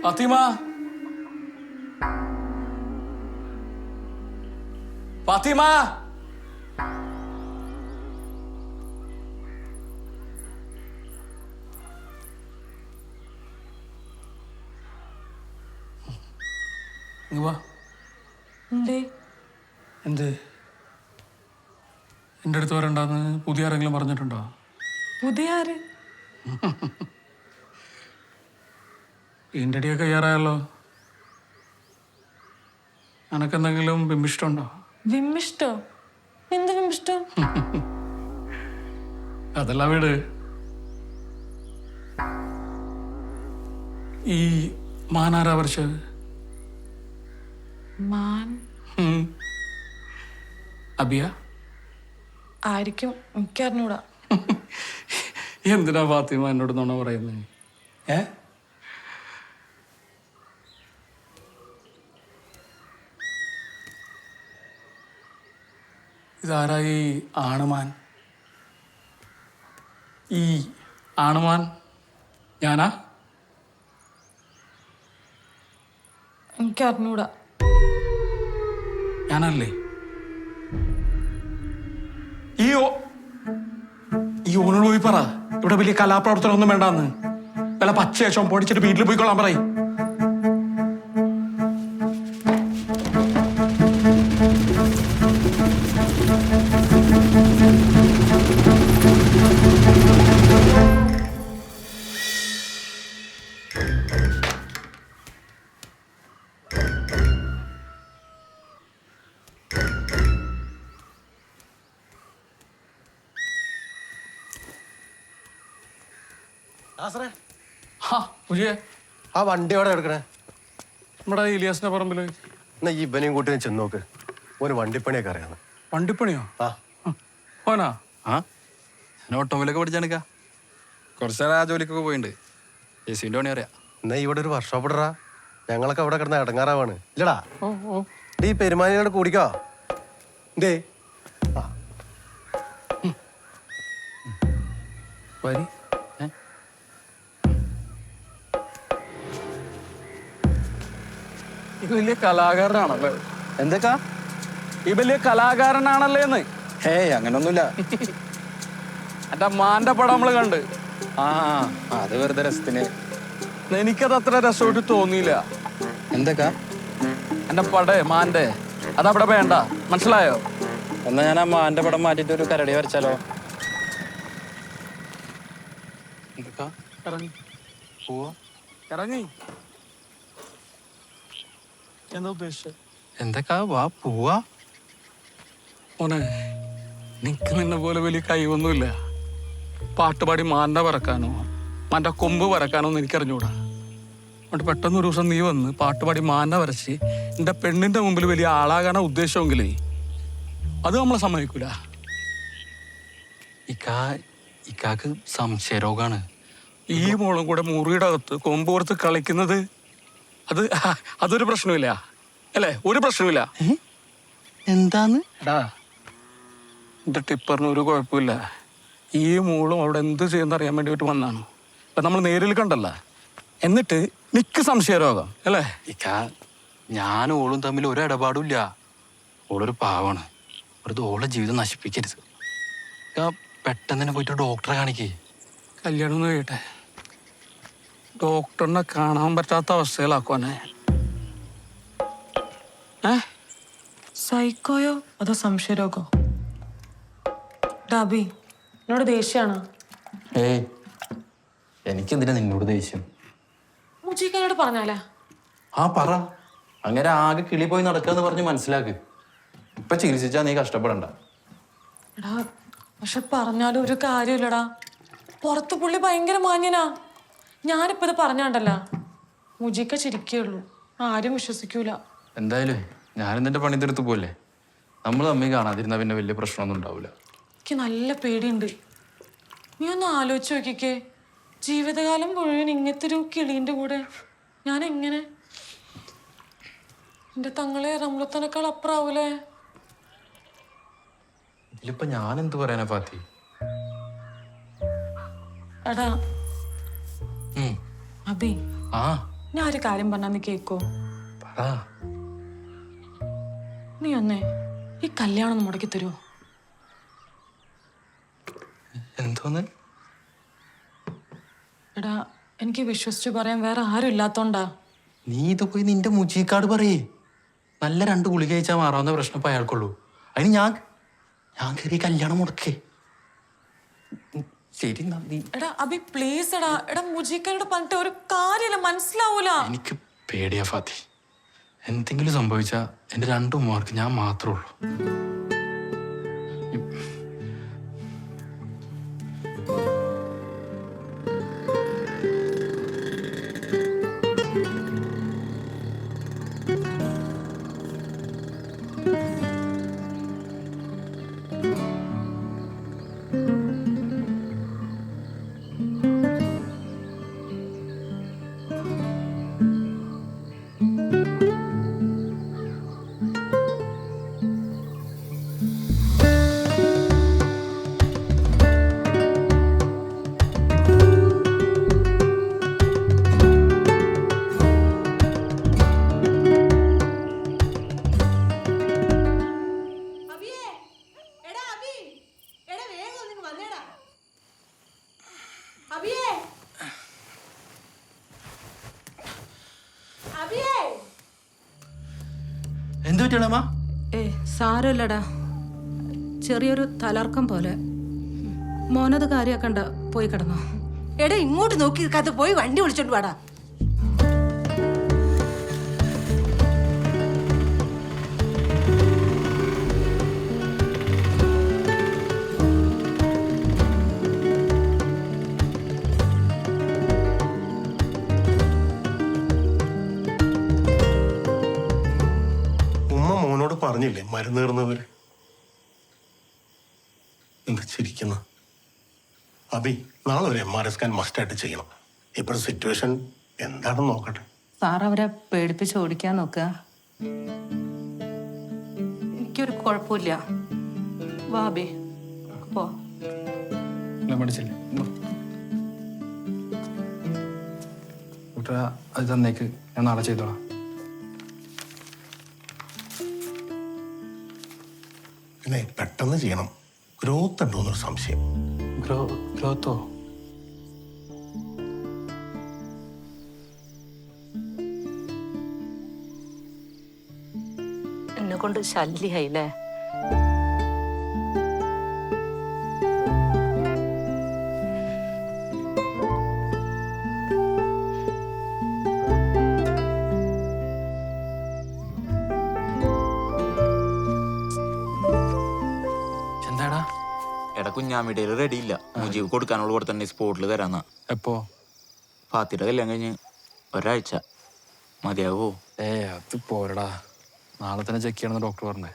ഫാത്തിമ ഫാത്തിമ എന്ത് എൻ്റെ അടുത്ത് വരണ്ടെന്ന് പുതിയ ആരെങ്കിലും പറഞ്ഞിട്ടുണ്ടോ? പുതിയ ആര്? ഇതിൻ്റെ അടിയൊക്കെ കയ്യാറായല്ലോ. എനക്കെന്തെങ്കിലും ബിംബിഷ്ടമുണ്ടോ? വിമ്മിഷ്ടോ? എന്ത് വിമ്മിഷ്ടം? അതല്ല വീട്. ഈ മാനാരാ പറിച്ചത്? മാൻ അബിയ ആയിരിക്കും, എനിക്കറിഞ്ഞൂടാ. എന്തിനാ ഫാത്തിമ എന്നോട് നുണ പറയുന്നത്? ഇതാരാ ഈ ആണുമാൻ? ഈ ആണുമാൻ ഞാനാ? എനിക്കറിഞ്ഞൂടാ. ഞാനല്ലേ? ഈ ഓനോട് പോയി പറ ഇവിടെ വലിയ കലാപ്രവർത്തനം ഒന്നും വേണ്ടാന്ന്. വല്ല പച്ചയശം പൊടിച്ചിട്ട് വീട്ടിൽ പോയിക്കൊള്ളാൻ പറയും. ആ വണ്ടി എവിടെ എടുക്കണേ? നമ്മുടെ ഇലിയാസിന്റെ പറമ്പില്. എന്നാ ഈ ഇവനെയും കൂട്ടി ചെന്ന് നോക്ക്. ഓന് വണ്ടിപ്പണിയൊക്കെ അറിയാന്ന്. വണ്ടിപ്പണിയോ? ഓനാ? ഞാൻ ഓട്ടോമൊബൈലൊക്കെ പഠിച്ചെടുക്ക. കുറച്ച് നേരം ആ ജോലിക്കൊക്കെ പോയിട്ടുണ്ട്. ജെസിന്റെ പണി അറിയാം. എന്നാ ഇവിടെ ഒരു വർക്ക്ഷോപ്പ് ഇടറാ. ഞങ്ങളൊക്കെ അവിടെ കിടന്ന ഇടങ്ങാറാവാണ്. ഇല്ലടാ ഈ പെരുമാനിയോട് കൂടിക്കോ. എന്തേ വരി. ഇത് വലിയ കലാകാരനാണല്ലേ? എന്തൊക്കാ? ഈ വലിയ കലാകാരനാണല്ലേന്ന്. ഹേയ് അങ്ങനൊന്നുമില്ല. എന്റെ മാന്റെ പടം നമ്മള് കണ്ട്. അത് വെറുതെ രസത്തിന്. എനിക്കത് അത്ര രസമായിട്ട് തോന്നിയില്ല. എന്തൊക്കാ? എന്റെ പടേ മാന്റെ അതവിടെ വേണ്ട, മനസ്സിലായോ? എന്നാ ഞാൻ ആ മാന്റെ പടം മാറ്റിട്ട് ഒരു കരടി വരച്ചാലോ? എന്തൊക്കാ? ഇറങ്ങി പോവാ. ഇറങ്ങി. എന്താ ഉദ്ദേശിച്ചത്? എന്തൊക്കാ? വാ പോവാ. മോനെ, നിനക്ക് നിന്നെ പോലെ വലിയ കഴിവൊന്നുമില്ല. പാട്ടുപാടി മാന്റെ പറക്കാനോ മാന്റെ കൊമ്പ് വരക്കാനോ ഒന്നും എനിക്കറിഞ്ഞൂടാ. അതുകൊണ്ട് പെട്ടെന്ന് ഒരു ദിവസം നീ വന്ന് പാട്ടുപാടി മാന്റെ വരച്ച് എന്റെ പെണ്ണിന്റെ മുമ്പിൽ വലിയ ആളാകാനാ ഉദ്ദേശമെങ്കിലേ അത് നമ്മളെ സമ്മതിക്കൂല. ഇക്കാക്ക് സംശയരോഗാണ്. ഈ മോളും കൂടെ മുറിയുടെ അകത്ത് കൊമ്പ് കൊടുത്ത് കളിക്കുന്നത് അതൊരു പ്രശ്നമില്ല അല്ലേ? ഒരു പ്രശ്നമില്ല. എന്താന്ന്? എടാ, എന്റെ ടിപ്പറിന് ഒരു കുഴപ്പമില്ല. ഈ മോളും അവിടെ എന്ത് ചെയ്യുന്ന അറിയാൻ വേണ്ടിയിട്ട് വന്നാണ്. അപ്പൊ നമ്മൾ നേരിൽ കണ്ടല്ല. എന്നിട്ട് നിക്ക് സംശയരോഗം അല്ലേ? ഞാനും ഓളും തമ്മിൽ ഒരു ഇടപാടും ഇല്ല. ഓളൊരു പാവാണ്. വെറുതെ ഓളെ ജീവിതം നശിപ്പിക്കരുത്. പെട്ടെന്ന് തന്നെ പോയിട്ട് ഡോക്ടറെ കാണിക്കേ. കല്യാണം ഒന്ന് കഴിയട്ടെ. ഡോക്ടറിനെ കാണാൻ പറ്റാത്ത അവസ്ഥയിലാക്കുവാനെ. സൈക്കോയോ അതോ സംശയരോഗോ? ഡാബി എന്നോട് ദേഷ്യാണോ? ഏയ്, എനിക്കെന്തിനാ നിന്നോട് ദേഷ്യം? മുജിക്കാനോട് പറഞ്ഞാലാ? പറ. അങ്ങനെ ആകെ കിളി പോയി നടക്കാന്ന് പറഞ്ഞ് മനസ്സിലാക്ക്. ഇപ്പൊ ചികിത്സിച്ചാ നീ കഷ്ടപ്പെടണ്ട. എടാ, പക്ഷെ പറഞ്ഞാലും ഒരു കാര്യമില്ലടാ. പുറത്ത് പുള്ളി ഭയങ്കര മാന്യനാ. ഞാനിപ്പോ ഇത് പറഞ്ഞാണ്ടല്ല, മുജിക്ക ചിരിക്കുള്ളൂ, ആരും വിശ്വസിക്കൂല. എന്തായാലും ഞാനും നിന്റെ പണി തീർത്ത് പോലെ. നമ്മൾ തമ്മിൽ കാണാതിരുന്ന പിന്നെ വലിയ പ്രശ്നമൊന്നും ഉണ്ടാവില്ല. എനിക്ക് നല്ല പേടിയുണ്ട്. നീ ഒന്ന് ആലോചിച്ച് നോക്കിക്കേ, ജീവിതകാലം മുഴുവൻ ഇങ്ങനത്തെ ഒരു കിളീൻ്റെ കൂടെ ഞാൻ എങ്ങനെ? എൻ്റെ തങ്ങളെ റംലത്തനേക്കാൾ അപ്പുറാവൂലേ? ഇതിലിപ്പോ ഞാൻ എന്ത് പറയാനാ ഫാത്തി? എടാ അബി, ഞാൻ ഒരു കാര്യം പറഞ്ഞാ നീ കേക്കോ? പറ. നീ ഒന്നേ ഈ കല്യാണം ഒന്ന് മുടക്കി തരുമോ? എന്തോന്ന്? എടാ, എനിക്ക് വിശ്വസിച്ച് പറയാൻ വേറെ ആരും ഇല്ലാത്തോണ്ടാ. നീ ഇത് പോയി നിന്റെ മുച്ചിക്കാട് പറയേ. നല്ല 2 ഗുളിക കഴിച്ചാൽ മാറാവുന്ന പ്രശ്നം ഇപ്പൊ അയാൾക്കുള്ളൂ. അതിന് ഞാൻ കയറി കല്യാണം മുടക്കേ. ശരി നന്ദി. എടാ അബി പ്ലീസ് എടാ. എടാ മുജീക്കനോട് പറഞ്ഞിട്ട് ഒരു കാര്യമില്ല, മനസ്സിലാവൂല. എനിക്ക് പേടിയാ ഫാത്തി. എന്തെങ്കിലും സംഭവിച്ചാൽ എൻ്റെ 2 ഉമ്മമാർക്ക് ഞാൻ മാത്രമേ ഉള്ളൂ. എന്ത് പറ്റിയാണമ്മ? സാരമില്ലടാ, ചെറിയൊരു തലർക്കം പോലെ. മോനത് കാര്യാക്കണ്ട, പോയി കിടന്നോ. എടാ ഇങ്ങോട്ട് നോക്കി നിൽക്കാത്ത പോയി വണ്ടി വിളിച്ചോണ്ട് വാടാ. ഉമ്മ മോനോട് പറഞ്ഞില്ലേ മരുന്ന് തീർന്നവര്? എന്താ ചിരിക്കുന്ന? അബി, നാളെ ഒരു MRI സ്കാൻ മസ്റ്റായിട്ട് ചെയ്യണം. ഇപ്പോഴത്തെ സിറ്റുവേഷൻ എന്താണെന്ന് നോക്കട്ടെ. സാർ അവരെ പേടിപ്പിച്ച് ഓടിക്കാൻ നോക്കുക. എനിക്കൊരു കുഴപ്പമില്ല. വാബി പോ. പഠിച്ചില്ലേ കൂട്ടുകാ, അത് തന്നേക്ക്, ഞാൻ നാളെ ചെയ്തോളാം. പിന്നെ പെട്ടെന്ന് ചെയ്യണം. ഗ്രോത്ത് ഉണ്ടോന്നൊരു സംശയം. ഗ്രോത്തോ? എന്നെ കൊണ്ട് ശല്യായില്ലേ? എന്താടാ? എടാ കുഞ്ഞാമിടയിൽ റെഡി ഇല്ല. മുജീബ് കൊടുക്കാനുള്ള കൂടെ തന്നെ സ്പോട്ടിൽ തരാന്നാ. എപ്പോ? ഫാത്തിയുടെ കല്യാണം കഴിഞ്ഞ് ഒരാഴ്ച മതിയാവോ? അത് പോരടാ, നാളെ തന്നെ ചെക്ക് ചെയ്യണമെന്ന് ഡോക്ടർ പറഞ്ഞേ.